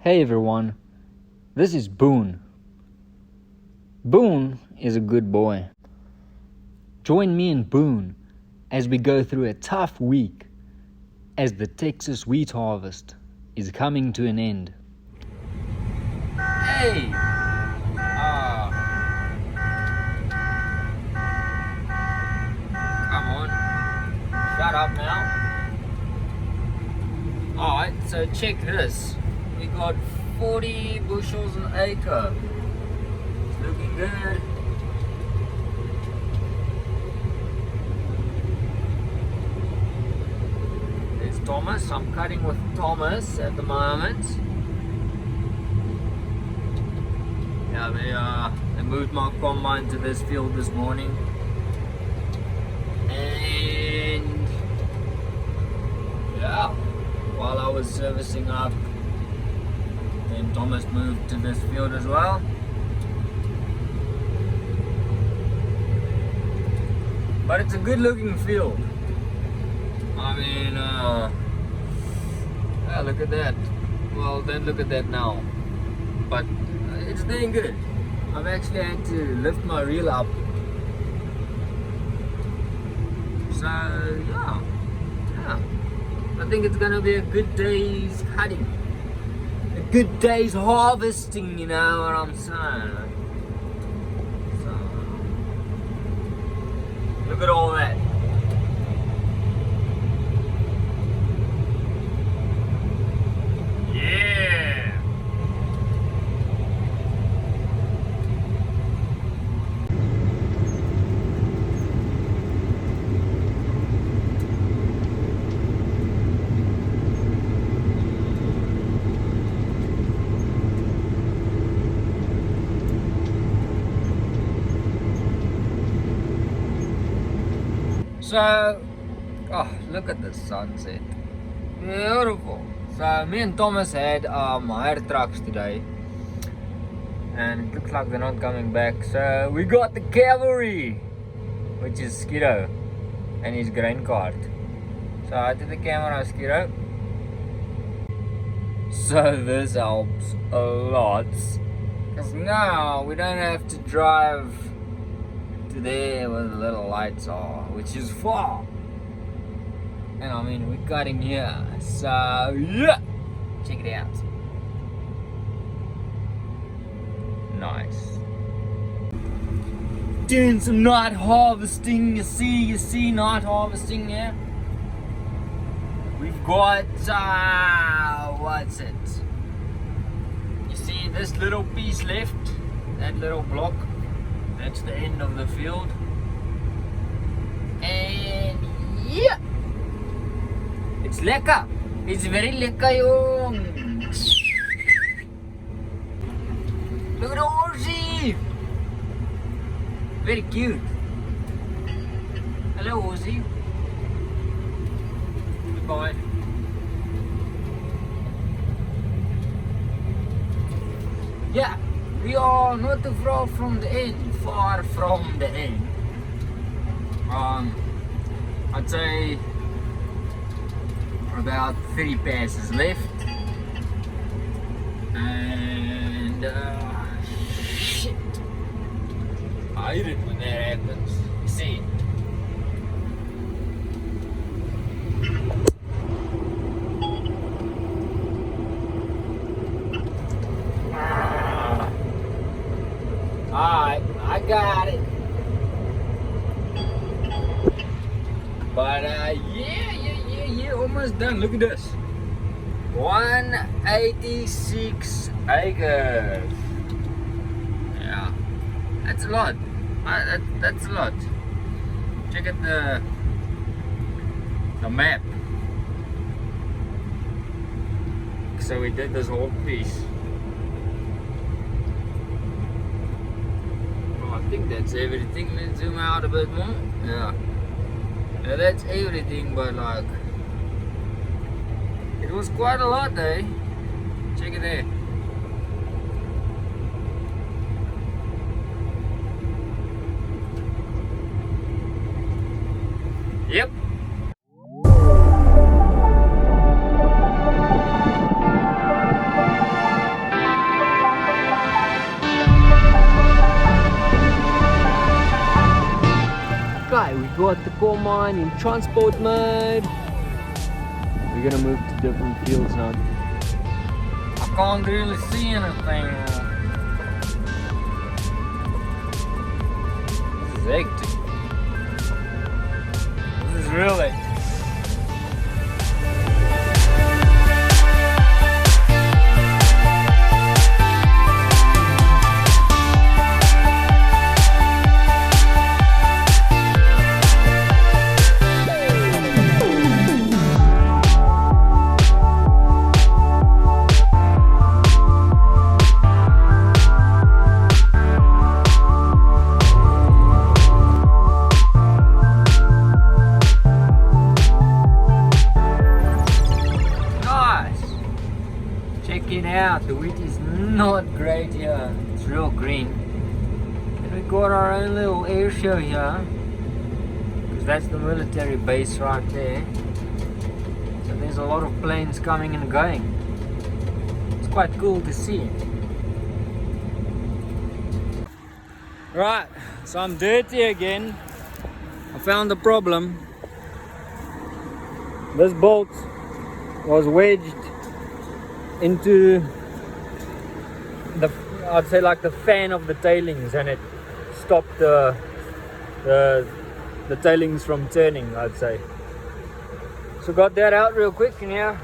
Hey everyone, this is Boone. Boone is a good boy. Join me and Boone as we go through a tough week as the Texas wheat harvest is coming to an end. Hey! Come on. Shut up now. Alright, so check this. We got 40 bushels an acre. It's looking good. There's Thomas. I'm cutting with Thomas at the moment. Yeah, they moved my combine to this field this morning. And yeah, while I was servicing up, then Thomas moved to this field as well. But it's a good looking field. I mean, yeah, look at that. Well, then look at that now. But it's doing good. I've actually had to lift my reel up. So, yeah. I think it's gonna be a good day's cutting. A good day's harvesting, you know what I'm saying? So, look at all that. Yeah! So, oh, look at the sunset. Beautiful. So, me and Thomas had hire trucks today. And it looks like they're not coming back. So, we got the cavalry, which is Skiddo and his grain cart. So, I did the camera, Skiddo. So, this helps a lot. Because now we don't have to drive to there where the little lights are, which is far. And I mean, we got him here. So, yeah! Check it out. Nice. Doing some night harvesting. You see night harvesting here? We've got, what's it? You see this little piece left? That little block? That's the end of the field. And yeah! It's lekker. It's very lekker, jong. Look at the horsey. Very cute. Hello, horsey. Goodbye. Yeah, we are not too far from the end. Far from the end. I'd say about 3 passes left. And shit, I hate it when that happens. You see? Alright, I got it. But yeah, almost done. Look at this. 186 acres. Yeah, that's a lot. That's a lot. Check out the map. So we did this whole piece. Well, I think that's everything. Let's zoom out a bit more. Yeah. Now that's everything, but like, it was quite a lot, eh? Check it there. Yep. got the coal mine in transport mode. We're gonna move to different fields now. I can't really see anything. This is hectic. This is really. Out, the wheat is not great here, it's real green. And we got our own little air show here, because that's the military base right there. So there's a lot of planes coming and going. It's quite cool to see. Right, so I'm dirty again. I found the problem. This bolt was wedged into the, I'd say like the fan of the tailings, and it stopped the tailings from turning, I'd say. So got that out real quick, and yeah.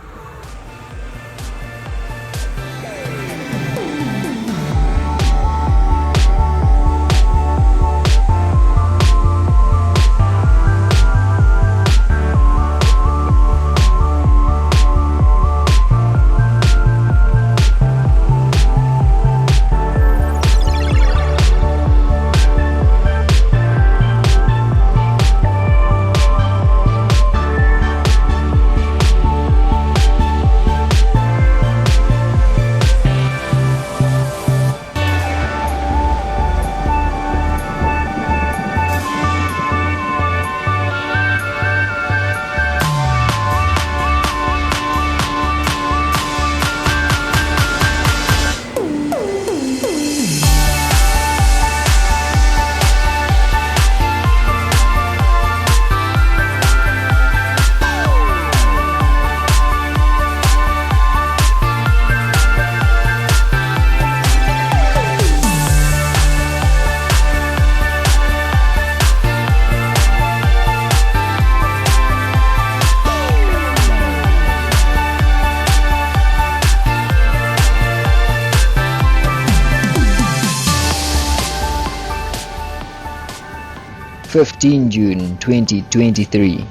June 2023.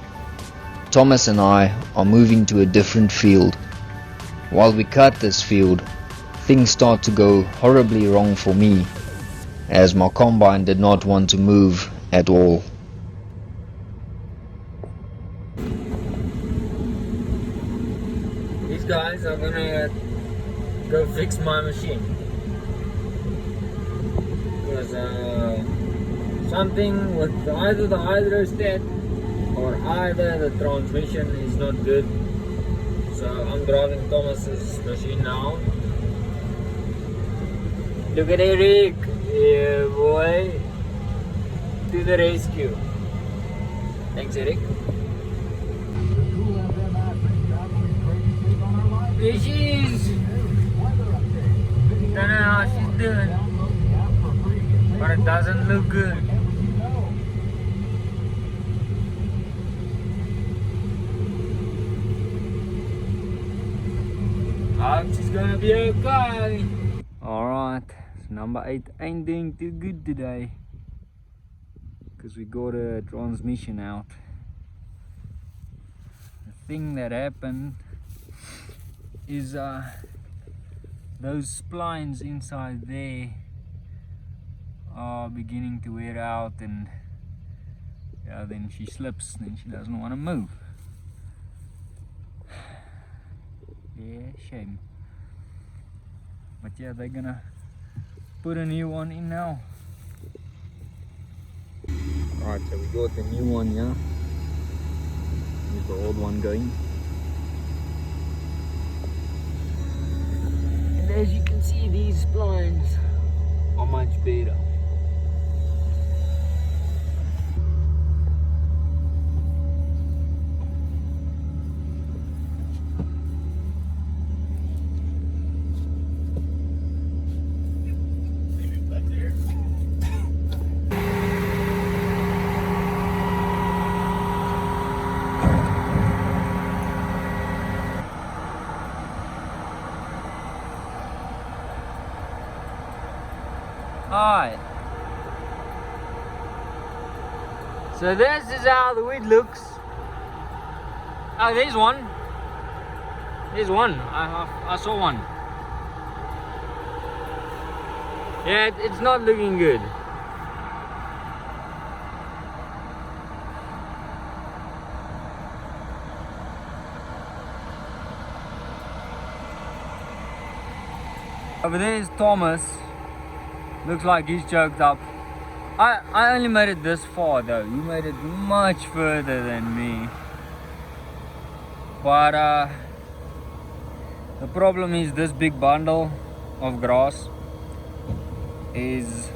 Thomas and I are moving to a different field. While we cut this field, things start to go horribly wrong for me, as my combine did not want to move at all. These guys are gonna go fix my machine. Because something with either the hydrostat or either the transmission is not good. So I'm driving Thomas's machine now. Look at Eric, yeah boy, to the rescue. Thanks Eric. There she is. Don't know how she's doing, but it doesn't look good. I hope she's gonna be okay. Alright, so number 8 ain't doing too good today, because we got a transmission out. The thing that happened is those splines inside there are beginning to wear out, and yeah, then she slips, then she doesn't want to move. Yeah, shame. But yeah, they're gonna put a new one in now. Alright, so we got the new one here. Here's the old one going. And as you can see, these splines are much better. Alright. So this is how the weed looks. Oh, there's one. There's one. I saw one. Yeah, it's not looking good. Over there is Thomas. Looks like he's choked up. I only made it this far though. You made it much further than me. But the problem is this big bundle of grass is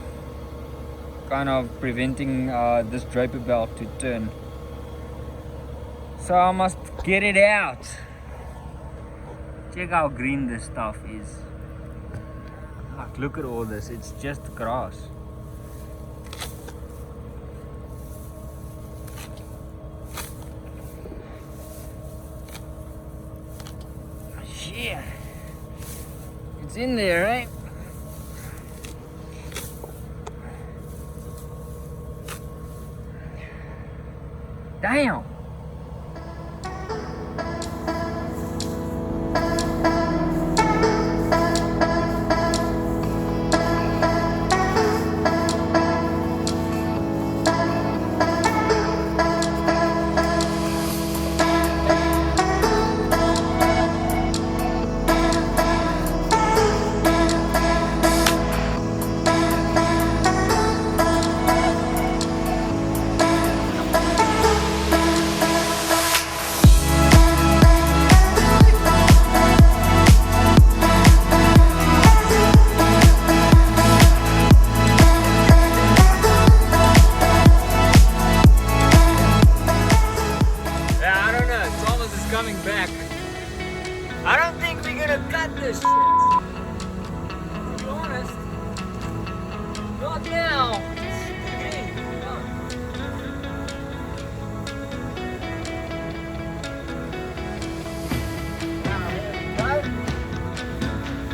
kind of preventing this draper belt to turn. So I must get it out. Check how green this stuff is. Look at all this, it's just grass. Shit. It's in there, right? Damn. Coming back. I don't think we're gonna cut this shit. To be honest. Not now. Okay, there we go.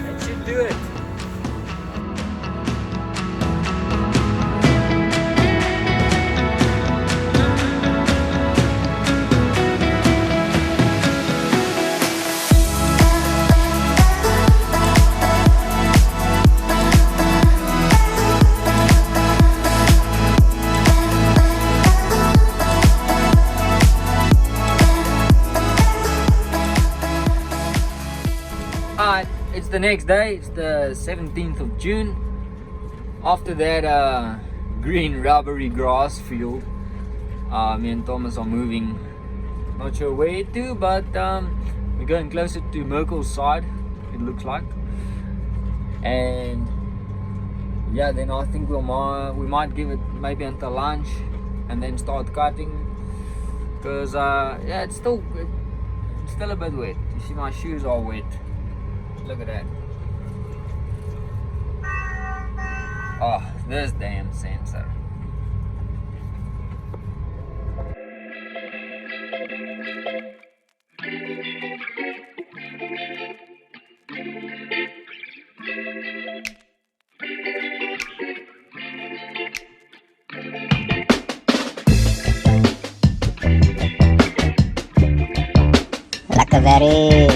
That should do it. It's the next day, it's the 17th of June. After that green rubbery grass field, me and Thomas are moving, not sure where to, but we're going closer to Merkel's side, it looks like. And yeah, then I think we might give it maybe until lunch and then start cutting, because yeah, it's still a bit wet. You see my shoes are wet. Look at that. Oh, this damn sensor. Like a very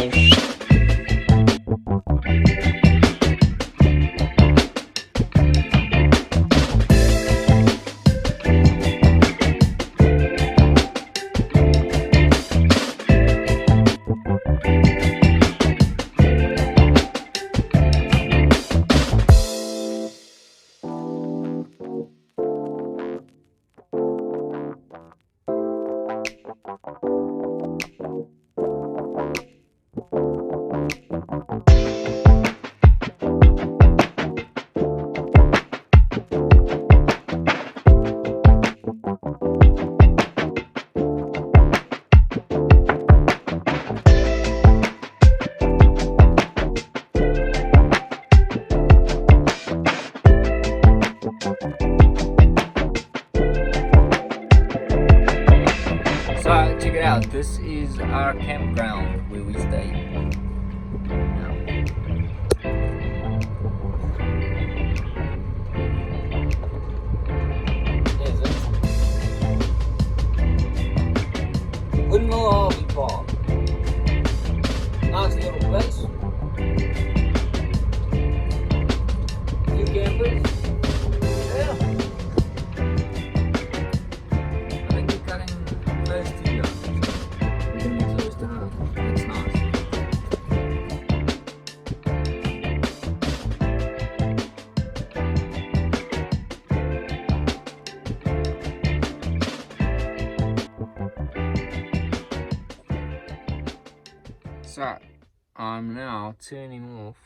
check it out. This is our campground where we stay. Now. So I'm now turning off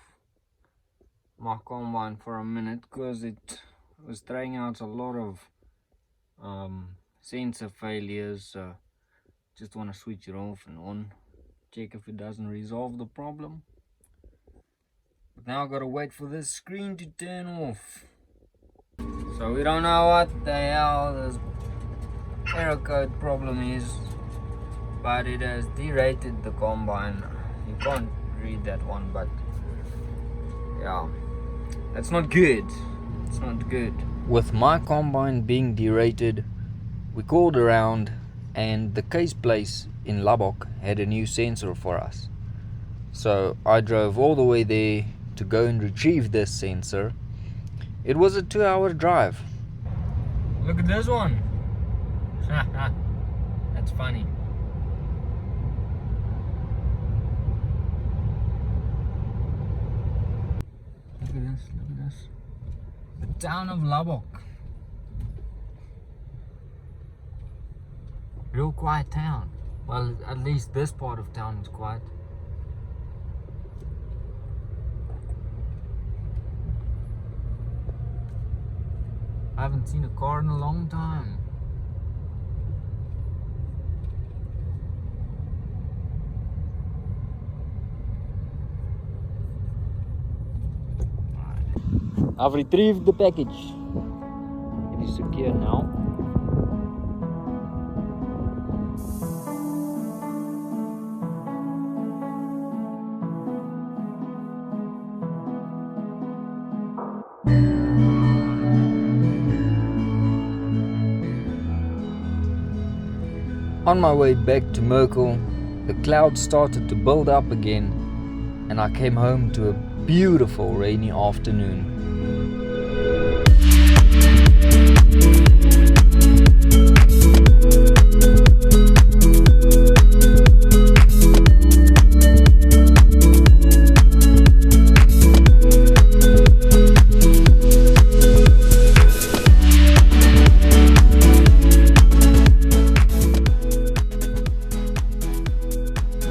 my combine for a minute because it was throwing out a lot of sensor failures. So just want to switch it off and on, check if it doesn't resolve the problem. But now I gotta wait for this screen to turn off. So we don't know what the hell this error code problem is, but it has derated the combine. You can't read that one, but yeah, that's not good. It's not good. With my combine being derated, we called around and the case place in Lubbock had a new sensor for us. So I drove all the way there to go and retrieve this sensor. It was a 2-hour drive. Look at this one. That's funny. Look at this, look at this. The town of Lubbock. Real quiet town. Well, at least this part of town is quiet. I haven't seen a car in a long time. I've retrieved the package. It is secure now. On my way back to Merkel, the clouds started to build up again, and I came home to a beautiful rainy afternoon.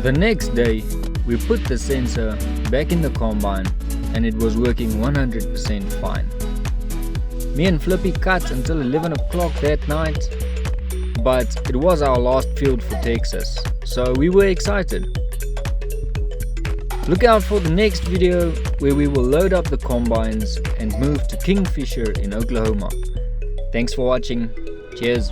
The next day, we put the sensor back in the combine and it was working 100% fine. Me and Flippy cut until 11 o'clock that night, but it was our last field for Texas, so we were excited. Look out for the next video where we will load up the combines and move to Kingfisher in Oklahoma. Thanks for watching. Cheers.